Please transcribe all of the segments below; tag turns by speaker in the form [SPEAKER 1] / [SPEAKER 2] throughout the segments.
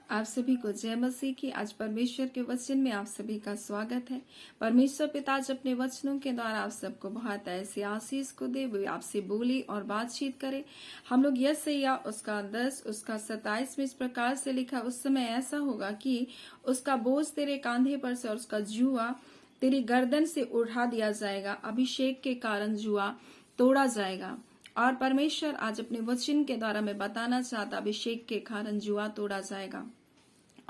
[SPEAKER 1] आप सभी को जय मसीह की। आज परमेश्वर के वचन में आप सभी का स्वागत है। परमेश्वर पिता आज अपने वचनों के द्वारा आप सबको बहुत ऐसी आशीष को दे, वो आपसे बोली और बातचीत करे। हम लोग यशायाह उसका 10 उसका 27 में इस प्रकार से लिखा, उस समय ऐसा होगा कि उसका बोझ तेरे कांधे पर से और उसका जुआ तेरी गर्दन से उठा दिया जाएगा, अभिषेक के कारण जुआ तोड़ा जाएगा। और परमेश्वर आज अपने वचन के द्वारा मैं बताना चाहता, अभिषेक के कारण जुआ तोड़ा जाएगा।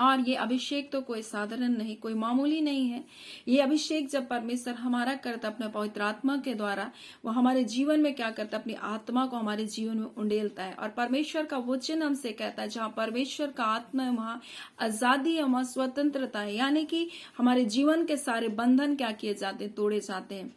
[SPEAKER 1] और ये अभिषेक तो कोई साधारण नहीं, कोई मामूली नहीं है। ये अभिषेक जब परमेश्वर हमारा करता अपने पवित्र आत्मा के द्वारा, वो हमारे जीवन में क्या करता, अपनी आत्मा को हमारे जीवन में उंडेलता है। और परमेश्वर का वचन हमसे कहता है, जहाँ परमेश्वर का आत्मा है वहाँ आजादी है, वहाँ स्वतंत्रता है। यानी कि हमारे जीवन के सारे बंधन क्या किए जाते हैं, तोड़े जाते हैं।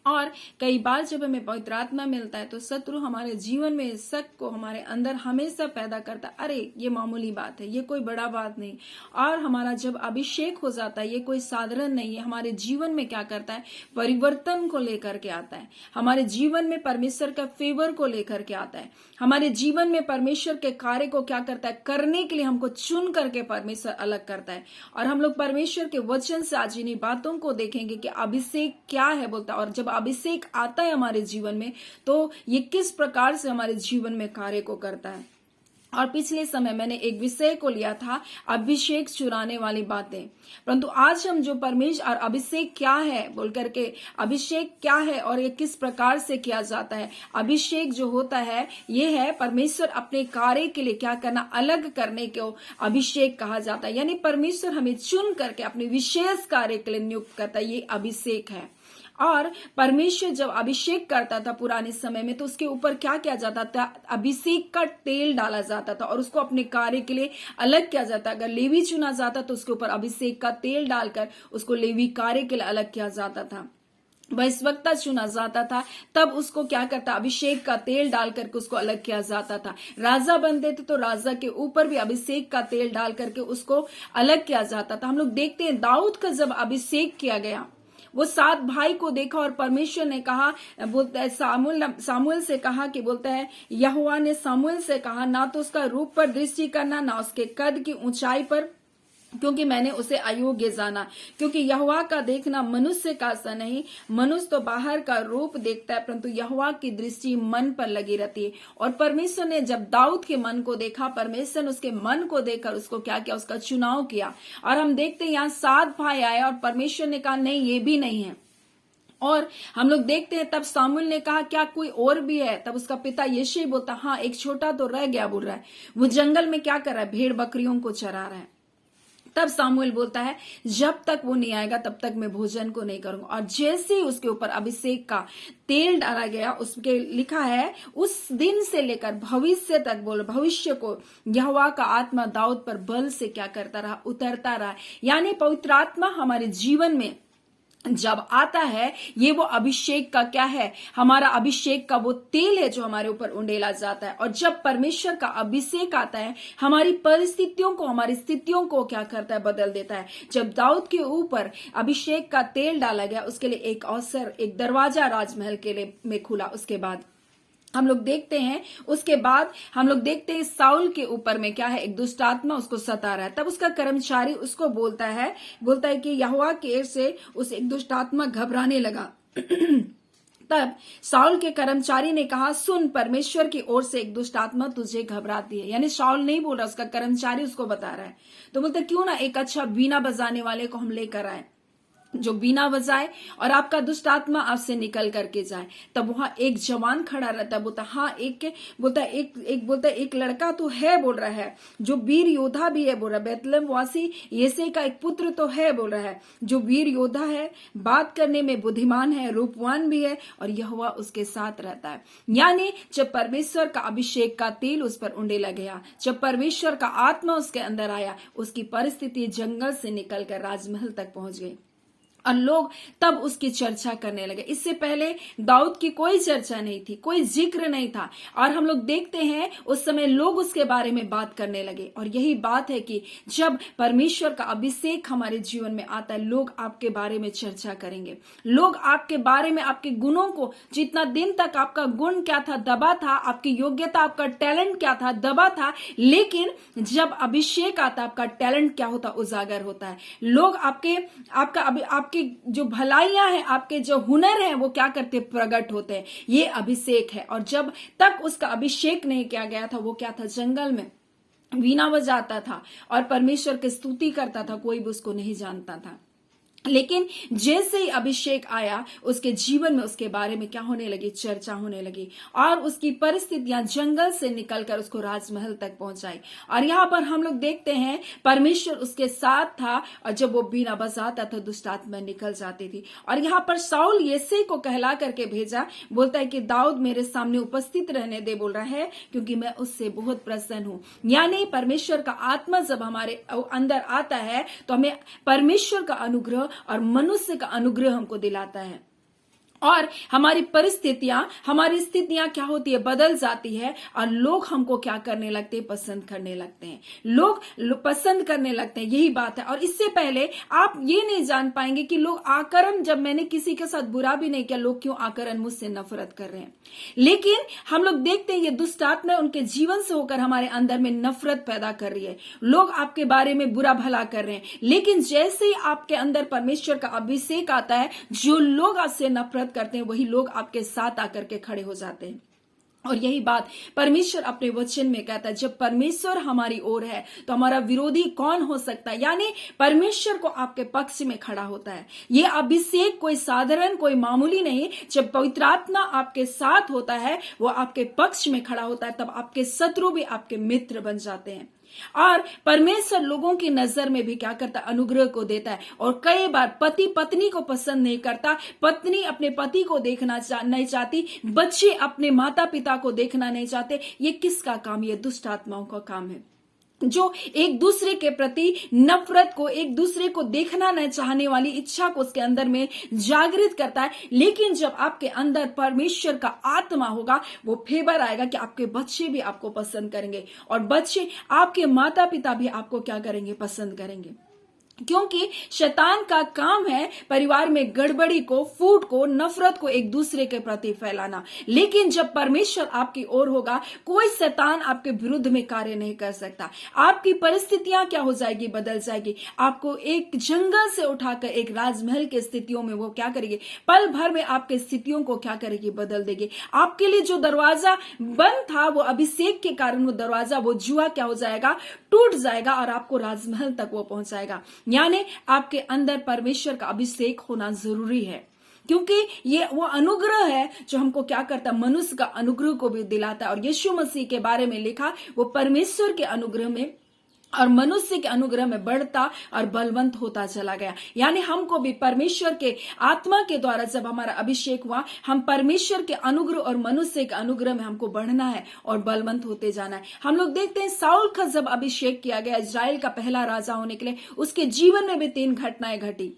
[SPEAKER 1] और कई बार जब हमें पवित्र आत्मा मिलता है तो शत्रु हमारे जीवन में शक को हमारे अंदर हमेशा पैदा करता है, अरे ये मामूली बात है, ये कोई बड़ा बात नहीं। और हमारा जब अभिषेक हो जाता है, ये कोई साधारण नहीं है, हमारे जीवन में क्या करता है, परिवर्तन को लेकर के आता है। हमारे जीवन में परमेश्वर का फेवर को लेकर के आता है। हमारे जीवन में परमेश्वर के कार्य को क्या करता है, करने के लिए हमको चुन करके परमेश्वर अलग करता है। और हम लोग परमेश्वर के वचन से आज इन्हीं बातों को देखेंगे कि अभिषेक क्या है बोलता है। और जब अभिषेक आता है हमारे जीवन में तो ये किस प्रकार से हमारे जीवन में कार्य को करता है। और पिछले समय मैंने एक विषय को लिया था, अभिषेक चुराने वाली बातें। परंतु आज हम जो परमेश्वर और अभिषेक क्या है बोल करके, अभिषेक क्या है और ये किस प्रकार से किया जाता है। अभिषेक जो होता है ये है परमेश्वर अपने कार्य के लिए क्या करना, अलग करने को अभिषेक कहा जाता है। यानी परमेश्वर हमें चुन करके अपने विशेष कार्य के लिए नियुक्त करता है, ये अभिषेक है। और परमेश्वर जब अभिषेक करता था पुराने समय में तो उसके ऊपर क्या किया जाता था, अभिषेक का तेल डाला जाता था और उसको अपने कार्य के लिए अलग किया जाता। अगर लेवी चुना जाता तो उसके ऊपर अभिषेक का तेल डालकर उसको लेवी कार्य के लिए अलग किया जाता था। वैश्वक्ता चुना जाता था तब उसको क्या करता, अभिषेक का तेल डाल करके उसको अलग किया जाता था। राजा बनते थे तो राजा के ऊपर भी अभिषेक का तेल डाल करके उसको अलग किया जाता था। हम लोग देखते हैं दाऊद का जब अभिषेक किया गया, वो 7 भाई को देखा और परमेश्वर ने कहा, बोलता है सामुएल से कहा कि बोलता है यहोवा ने सामुएल से कहा, ना तो उसका रूप पर दृष्टि करना, ना उसके कद की ऊंचाई पर, क्योंकि मैंने उसे अयोग्य जाना। क्योंकि यहोवा का देखना मनुष्य का सा नहीं, मनुष्य तो बाहर का रूप देखता है परंतु यहोवा की दृष्टि मन पर लगी रहती है। और परमेश्वर ने जब दाऊद के मन को देखा, परमेश्वर ने उसके मन को देखकर उसको क्या किया, उसका चुनाव किया। और हम देखते हैं यहाँ 7 भाई आए और परमेश्वर ने कहा नहीं, ये भी नहीं है। और हम लोग देखते हैं तब सामुएल ने कहा क्या कोई और भी है। तब उसका पिता यिशै बोलता, हाँ एक छोटा तो रह गया बोल रहा है, वो जंगल में क्या कर रहा है, भेड़ बकरियों को चरा रहा है। तब सामुएल बोलता है जब तक वो नहीं आएगा तब तक मैं भोजन को नहीं करूंगा। और जैसे ही उसके ऊपर अभिषेक का तेल डाला गया, उसके लिखा है उस दिन से लेकर भविष्य तक, बोल भविष्य को यहोवा का आत्मा दाऊद पर बल से क्या करता रहा, उतरता रहा। यानी पवित्र आत्मा हमारे जीवन में जब आता है, ये वो अभिषेक का क्या है, हमारा अभिषेक का वो तेल है जो हमारे ऊपर उंडेला जाता है। और जब परमेश्वर का अभिषेक आता है, हमारी परिस्थितियों को, हमारी स्थितियों को क्या करता है, बदल देता है। जब दाऊद के ऊपर अभिषेक का तेल डाला गया, उसके लिए एक अवसर, एक दरवाजा राजमहल के लिए में खुला। उसके बाद हम लोग देखते हैं, उसके बाद हम लोग देखते हैं साउल के ऊपर में क्या है, एक दुष्ट आत्मा उसको सता रहा है। तब उसका कर्मचारी उसको बोलता है कि यहोवा की ओर से उस एक दुष्ट आत्मा घबराने लगा। तब साउल के कर्मचारी ने कहा, सुन परमेश्वर की ओर से एक दुष्ट आत्मा तुझे घबराती है। यानी साउल नहीं बोल रहा, उसका कर्मचारी उसको बता रहा है। तो बोलते क्यों ना एक अच्छा बीना बजाने वाले को हम लेकर आए, जो बीना बजाए और आपका दुष्ट आत्मा आपसे निकल करके जाए। तब वहां एक जवान खड़ा रहता है, बोलता हाँ एक लड़का तो है बोल रहा है, जो वीर योद्धा भी है बोल रहा है, बेतलेहम वासी यिशै का एक पुत्र तो है बोल रहा है, जो वीर योद्धा है, बात करने में बुद्धिमान है, रूपवान भी है और यहोवा उसके साथ रहता है। यानी जब परमेश्वर का अभिषेक का तेल उस पर उंडेला गया, जब परमेश्वर का आत्मा उसके अंदर आया, उसकी परिस्थिति जंगल से निकलकर राजमहल तक पहुंच गई। और लोग तब उसकी चर्चा करने लगे। इससे पहले दाऊद की कोई चर्चा नहीं थी, कोई जिक्र नहीं था, और हम लोग देखते हैं उस समय लोग उसके बारे में बात करने लगे। और यही बात है कि जब परमेश्वर का अभिषेक हमारे जीवन में आता है, लोग आपके बारे में चर्चा करेंगे, लोग आपके बारे में, आपके गुणों को, जितना दिन तक आपका गुण क्या था दबा था, आपकी योग्यता, आपका टैलेंट क्या था दबा था, लेकिन जब अभिषेक आता आपका टैलेंट क्या होता उजागर होता है। लोग आपकी जो भलाइयां हैं, आपके जो हुनर हैं, वो क्या करते प्रकट होते हैं। ये अभिषेक है। और जब तक उसका अभिषेक नहीं किया गया था, वो क्या था, जंगल में वीणा बजाता था और परमेश्वर की स्तुति करता था, कोई भी उसको नहीं जानता था। लेकिन जैसे ही अभिषेक आया, उसके जीवन में उसके बारे में क्या होने लगी, चर्चा होने लगी, और उसकी परिस्थितियां जंगल से निकलकर उसको राजमहल तक पहुंचाई। और यहाँ पर हम लोग देखते हैं परमेश्वर उसके साथ था, और जब वो बीना बजाता था दुष्ट आत्मा निकल जाती थी। और यहाँ पर शाऊल यिशै को कहला करके भेजा, बोलता है कि दाऊद मेरे सामने उपस्थित रहने दे, बोल रहा है, क्योंकि मैं उससे बहुत प्रसन्न हूं। यानी परमेश्वर का आत्मा जब हमारे अंदर आता है तो हमें परमेश्वर का अनुग्रह और मनुष्य का अनुग्रह हमको दिलाता है, और हमारी स्थितियां क्या होती है, बदल जाती है, और लोग हमको क्या करने लगते हैं, पसंद करने लगते हैं। लोग पसंद करने लगते हैं, यही बात है। और इससे पहले आप ये नहीं जान पाएंगे कि लोग आकरण, जब मैंने किसी के साथ बुरा भी नहीं किया, लोग क्यों आकरण मुझसे नफरत कर रहे हैं। लेकिन हम लोग देखते हैं ये दुष्ट आत्मा उनके जीवन से होकर हमारे अंदर में नफरत पैदा कर रही है। लोग आपके बारे में बुरा भला कर रहे हैं, लेकिन जैसे ही आपके अंदर परमेश्वर का अभिषेक आता है, जो लोग आपसे नफरत करते हैं वही लोग आपके साथ आकर के खड़े हो जाते हैं। और यही बात परमेश्वर अपने वचन में कहता है, जब परमेश्वर हमारी ओर है तो हमारा विरोधी कौन हो सकता है। यानी परमेश्वर को आपके पक्ष में खड़ा होता है। ये अभिषेक कोई साधारण, कोई मामूली नहीं। जब पवित्र आत्मा आपके साथ होता है, वो आपके पक्ष में खड़ा होता है, तब आपके शत्रु भी आपके मित्र बन जाते हैं। और परमेश्वर लोगों की नजर में भी क्या करता है, अनुग्रह को देता है। और कई बार पति पत्नी को पसंद नहीं करता, पत्नी अपने पति को देखना नहीं चाहती, बच्चे अपने माता पिता को देखना नहीं चाहते। ये किसका काम, ये दुष्ट आत्माओं का काम है, जो एक दूसरे के प्रति नफरत को, एक दूसरे को देखना न चाहने वाली इच्छा को उसके अंदर में जागृत करता है। लेकिन जब आपके अंदर परमेश्वर का आत्मा होगा, वो फेवर आएगा कि आपके बच्चे भी आपको पसंद करेंगे, और बच्चे, आपके माता पिता भी आपको क्या करेंगे, पसंद करेंगे। क्योंकि शैतान का काम है परिवार में गड़बड़ी को, फूट को, नफरत को एक दूसरे के प्रति फैलाना। लेकिन जब परमेश्वर आपकी ओर होगा, कोई शैतान आपके विरुद्ध में कार्य नहीं कर सकता। आपकी परिस्थितियां क्या हो जाएगी, बदल जाएगी। आपको एक जंगल से उठाकर एक राजमहल के स्थितियों में वो क्या करेगी, पल भर में आपके स्थितियों को क्या करेगी, बदल देगी। आपके लिए जो दरवाजा बंद था, वो अभिषेक के कारण वो दरवाजा, वो जुआ क्या हो जाएगा, टूट जाएगा, और आपको राजमहल तक वो पहुंचाएगा। यानी आपके अंदर परमेश्वर का अभिषेक होना जरूरी है, क्योंकि ये वो अनुग्रह है जो हमको क्या करता है, मनुष्य का अनुग्रह को भी दिलाता है। और यीशु मसीह के बारे में लिखा, वो परमेश्वर के अनुग्रह में और मनुष्य के अनुग्रह में बढ़ता और बलवंत होता चला गया। यानी हमको भी परमेश्वर के आत्मा के द्वारा जब हमारा अभिषेक हुआ, हम परमेश्वर के अनुग्रह और मनुष्य के अनुग्रह में हमको बढ़ना है और बलवंत होते जाना है। हम लोग देखते हैं साउल का जब अभिषेक किया गया इजराइल का पहला राजा होने के लिए, उसके जीवन में भी 3 घटनाएं घटी।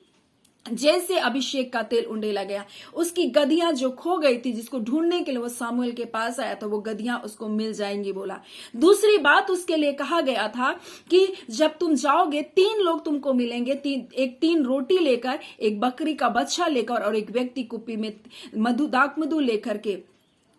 [SPEAKER 1] जैसे अभिषेक का तेल उंडेला गया, उसकी गधियां जो खो गई थी, जिसको ढूंढने के लिए वो सामुएल के पास आया, तो वो गधियां उसको मिल जाएंगी बोला। दूसरी बात उसके लिए कहा गया था कि जब तुम जाओगे 3 लोग तुमको मिलेंगे, 3 रोटी लेकर, एक बकरी का बच्चा लेकर, और एक व्यक्ति कुप्पी में दाख मधु लेकर के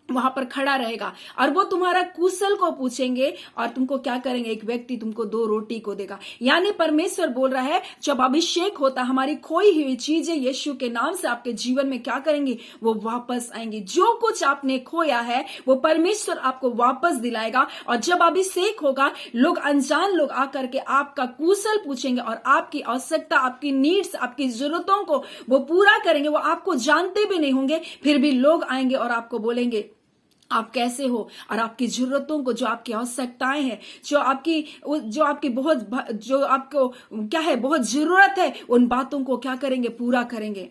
[SPEAKER 1] वहां पर खड़ा रहेगा, और वो तुम्हारा कुशल को पूछेंगे, और तुमको क्या करेंगे, एक व्यक्ति तुमको 2 रोटी को देगा। यानी परमेश्वर बोल रहा है, जब अभिषेक होता, हमारी खोई हुई चीजें यीशु के नाम से आपके जीवन में क्या करेंगी, वो वापस आएंगी। जो कुछ आपने खोया है वो परमेश्वर आपको वापस दिलाएगा। और जब अभिषेक होगा, लोग, अनजान लोग आकर के आपका कुशल पूछेंगे, और आपकी आवश्यकता, आपकी नीड्स, आपकी जरूरतों को वो पूरा करेंगे। वो आपको जानते भी नहीं होंगे, फिर भी लोग आएंगे और आपको बोलेंगे आप कैसे हो, और आपकी जरूरतों को, जो आपकी आवश्यकताएं हैं, जो आपकी बहुत, जो आपको क्या है, बहुत जरूरत है, उन बातों को क्या करेंगे, पूरा करेंगे।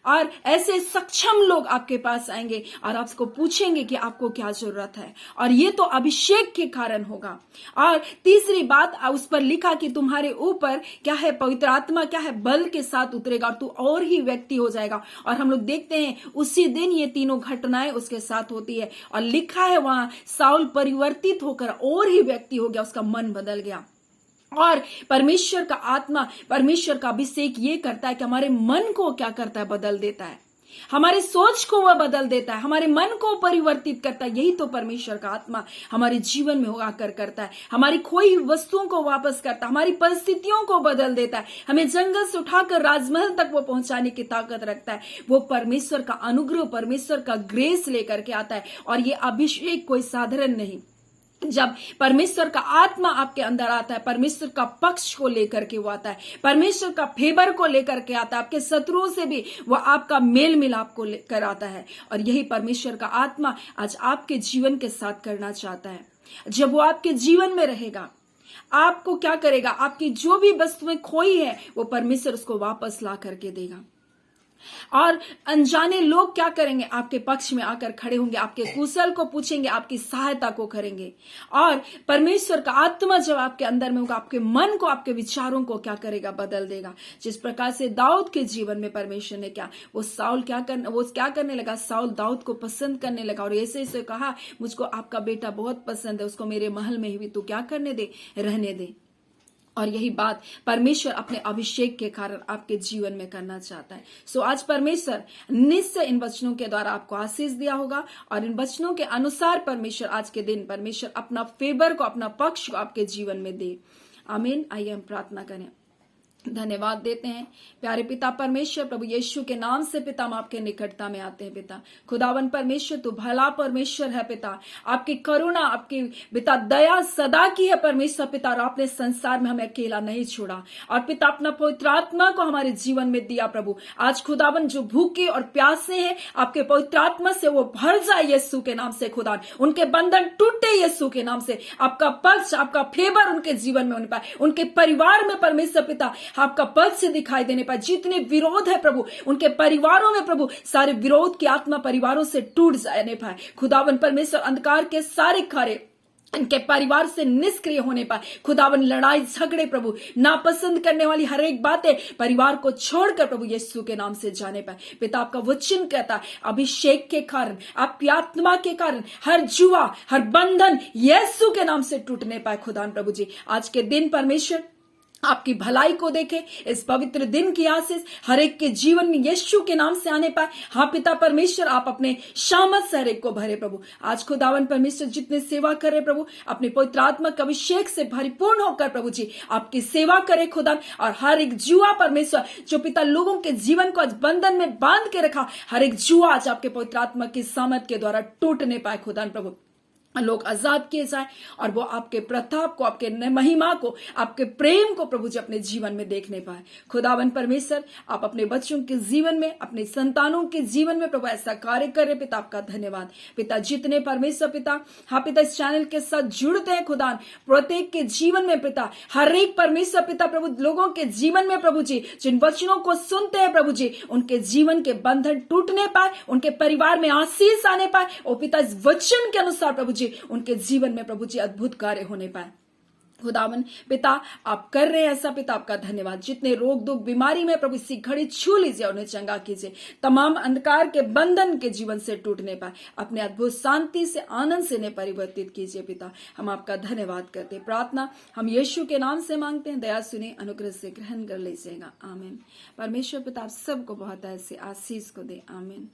[SPEAKER 1] और ऐसे सक्षम लोग आपके पास आएंगे और आपको पूछेंगे कि आपको क्या जरूरत है, और ये तो अभिषेक के कारण होगा। और तीसरी बात उस पर लिखा कि तुम्हारे ऊपर क्या है, पवित्र आत्मा क्या है, बल के साथ उतरेगा और तू और ही व्यक्ति हो जाएगा। और हम लोग देखते हैं उसी दिन ये तीनों घटनाएं उसके साथ होती है, और लिखा है वहां साउल परिवर्तित होकर और ही व्यक्ति हो गया, उसका मन बदल गया। और परमेश्वर का आत्मा, परमेश्वर का अभिषेक ये करता है कि हमारे मन को क्या करता है, बदल देता है, हमारी सोच को वह बदल देता है, हमारे मन को परिवर्तित करता है। यही तो परमेश्वर का आत्मा हमारे जीवन में होकर करता है। हमारी खोई वस्तुओं को वापस करता है, हमारी परिस्थितियों को बदल देता है, हमें जंगल से उठाकर राजमहल तक वो पहुंचाने की ताकत रखता है। वो परमेश्वर का अनुग्रह, परमेश्वर का ग्रेस लेकर के आता है। और ये अभिषेक कोई साधारण नहीं। जब परमेश्वर का आत्मा आपके अंदर आता है, परमेश्वर का पक्ष को लेकर के वो आता है, परमेश्वर का फेवर को लेकर के आता है, आपके शत्रुओं से भी वो आपका मेल मिलाप को लेकर आता है। और यही परमेश्वर का आत्मा आज आपके जीवन के साथ करना चाहता है। जब वो आपके जीवन में रहेगा, आपको क्या करेगा, आपकी जो भी वस्तुएं खोई है वो परमेश्वर उसको वापस ला करके देगा। और अनजाने लोग क्या करेंगे, आपके पक्ष में आकर खड़े होंगे, आपके कुशल को पूछेंगे, आपकी सहायता को करेंगे। और परमेश्वर का आत्मा जब आपके अंदर में होगा, आपके मन को, आपके विचारों को क्या करेगा, बदल देगा। जिस प्रकार से दाऊद के जीवन में परमेश्वर ने क्या, वो क्या करने लगा, साउल दाऊद को पसंद करने लगा, और ऐसे ऐसे कहा, मुझको आपका बेटा बहुत पसंद है, उसको मेरे महल में भी तू क्या करने दे, रहने दे। और यही बात परमेश्वर अपने अभिषेक के कारण आपके जीवन में करना चाहता है। सो आज परमेश्वर निश्चय इन वचनों के द्वारा आपको आशीष दिया होगा, और इन वचनों के अनुसार परमेश्वर आज के दिन परमेश्वर अपना फेवर को, अपना पक्ष को आपके जीवन में दे। आमीन। आइए हम प्रार्थना करें। धन्यवाद देते हैं प्यारे पिता परमेश्वर, प्रभु यीशु के नाम से पिता हम आपके निकटता में आते हैं। पिता खुदावन परमेश्वर, तू भला परमेश्वर है पिता, आपकी करुणा, आपकी पिता दया सदा की है परमेश्वर पिता, और आपने संसार में हमें अकेला नहीं छोड़ा, और पिता अपना पवित्र आत्मा को हमारे जीवन में दिया। प्रभु आज खुदावन जो भूखे और प्यासे हैं, आपके पवित्र आत्मा से वो भर जाए यीशु के नाम से। खुदा उनके बंधन टूटे यीशु के नाम से, आपका पक्ष, आपका फेवर उनके जीवन में होने पाए, उनके परिवार में परमेश्वर पिता आपका पद से दिखाई देने पाए। जितने विरोध है प्रभु उनके परिवारों में, प्रभु सारे विरोध की आत्मा परिवारों से टूट जाने पाए। खुदावन परमेश्वर अंधकार के सारे कार्य इनके परिवार से निष्क्रिय होने पाए। खुदावन लड़ाई झगड़े, प्रभु नापसंद करने वाली हर एक बातें परिवार को छोड़कर प्रभु यीशु के नाम से जाने पाए। पिता आपका वचन कहता है अभिषेक के कारण, आपकी आत्मा के कारण हर जुआ, हर बंधन यीशु के नाम से टूटने पाए। खुदावन प्रभु जी आज के दिन परमेश्वर आपकी भलाई को देखे, इस पवित्र दिन की आशीष हर एक के जीवन में यीशु के नाम से आने पाए। हाँ पिता परमेश्वर, आप अपने शामत से हर एक को भरे। प्रभु आज खुदावन परमेश्वर जितने सेवा करे प्रभु, अपने पवित्र आत्मा के अभिषेक से परिपूर्ण होकर प्रभु जी आपकी सेवा करे खुदा, और हर एक जुआ परमेश्वर जो पिता लोगों के जीवन को आज बंधन में बांध के रखा, हर एक जुआ आज आपके पवित्र आत्मा की सामर्थ के द्वारा टूटने पाए। खुदा प्रभु लोग आजाद किए जाए, और वो आपके प्रताप को, आपके महिमा को, आपके प्रेम को प्रभु जी अपने जीवन में देखने पाए। खुदावन परमेश्वर आप अपने बच्चों के जीवन में, अपने संतानों के जीवन में प्रभु ऐसा कार्य करे। पिता आपका धन्यवाद। पिता जितने परमेश्वर पिता हाँ पिता इस चैनल के साथ जुड़ते हैं खुदा, प्रत्येक के जीवन में पिता हर एक परमेश्वर पिता प्रभु लोगों के जीवन में प्रभु जी जिन वचनों को सुनते हैं प्रभु जी उनके जीवन के बंधन टूटने पाए, उनके परिवार में आशीष आने पाए। ओ पिता इस वचन के अनुसार प्रभु उनके जीवन में प्रभु जी अद्भुत कार्य होने पाए। खुदावन पिता आप कर रहे हैं ऐसा, पिता आपका धन्यवाद। जितने रोग दुख बीमारी में प्रभु इसी घड़ी छू लीजिए, उन्हें चंगा कीजिए, तमाम अंधकार के बंधन के जीवन से टूटने पाए, अपने अद्भुत शांति से, आनंद से इन्हें परिवर्तित कीजिए। पिता हम आपका धन्यवाद करते, प्रार्थना हम यीशु के नाम से मांगते हैं, दया सुने, अनुग्रह से ग्रहण कर लीजिएगा। आमीन। परमेश्वर पिता आप सबको बहुत ऐसे आशीष को दे। आमीन।